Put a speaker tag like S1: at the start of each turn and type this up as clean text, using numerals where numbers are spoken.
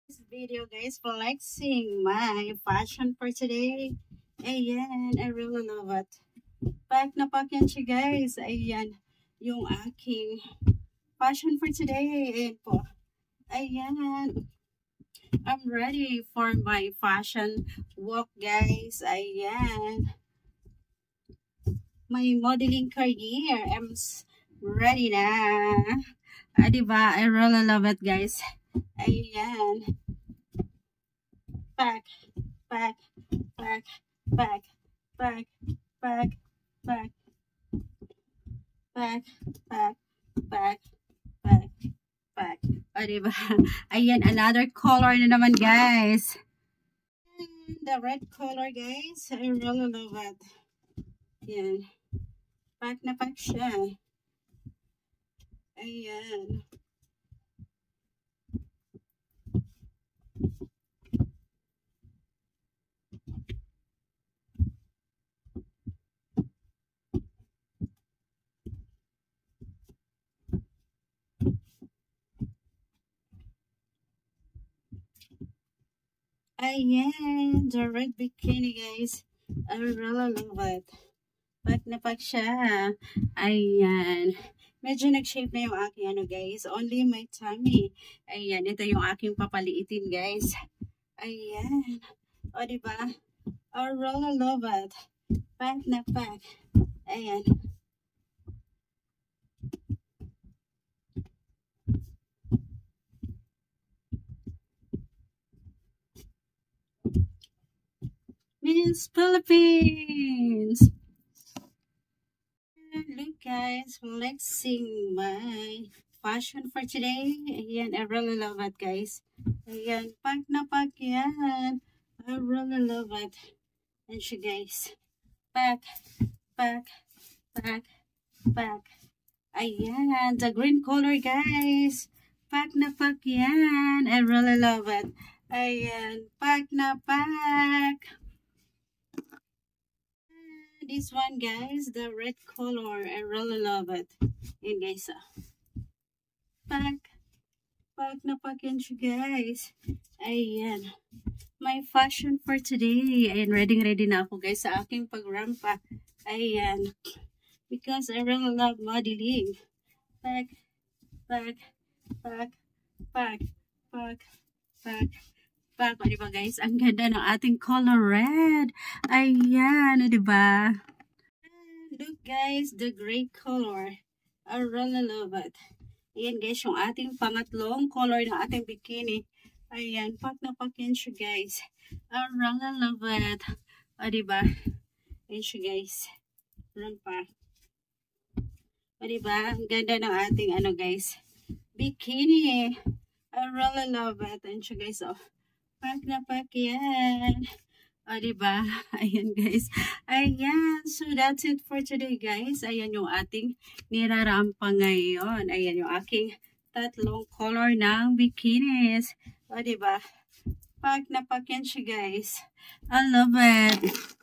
S1: This video guys, flexing my fashion for today. Ayan, I really love it. Pack na pack yan siya guys. Ayan, yung aking fashion for today. Ayan po. Ayan. I'm ready for my fashion walk guys. Ayan. My modeling career. I'm ready na. Diba? I really love it guys. Ayan. Back, back, back, back, back, back, back, back, back, back, back, back. O, diba? Ayan, another color na naman, guys. And the red color, guys. I really love it. Ayan. Pack na pack siya. Ayan. Ayan, the red bikini guys. I really love it. Pack na pack siya. Ayan. Medyo nag-shape na yung aking ano guys. Only my tummy. Ayan, ito yung aking papaliitin guys. Ayan. O diba? I really love it. Pack na pack. Ayan. Miss Philippines! Look guys, flexing my fashion for today. Ayan, I really love it guys. Ayan, pack na pack yan. I really love it. And siya guys. Pack, pack, pack, pack. Ayan, the green color guys. Pack na pack yan. I really love it. Ayan, pack na pack. This one guys, the red color, I really love it. Ayan guys, pack na pack yan siya guys. Ayan, my fashion for today. Ayan, ready na ako guys sa aking pagrampa. Ayan, because I really love modeling. Pack, pack, pack, pack, pack, pack. O, diba guys? Ang ganda ng ating color red. Ayan, o, diba? Look guys, the gray color. I really love it. Ayan guys, yung ating pangatlong color ng ating bikini. Ayan, pack na pack yan siya guys. I really love it. O, diba? Ayan siya guys. Rampa. O, diba? Ang ganda ng ating ano guys, bikini. I really love it. Ayan siya guys, oh. Pack na pack yan. O, diba? Ayan, guys. Ayan. So, that's it for today, guys. Ayan yung ating nirarampa ngayon. Ayan yung aking tatlong color ng bikinis. O, diba? Pack na pack yan siya, guys. I love it.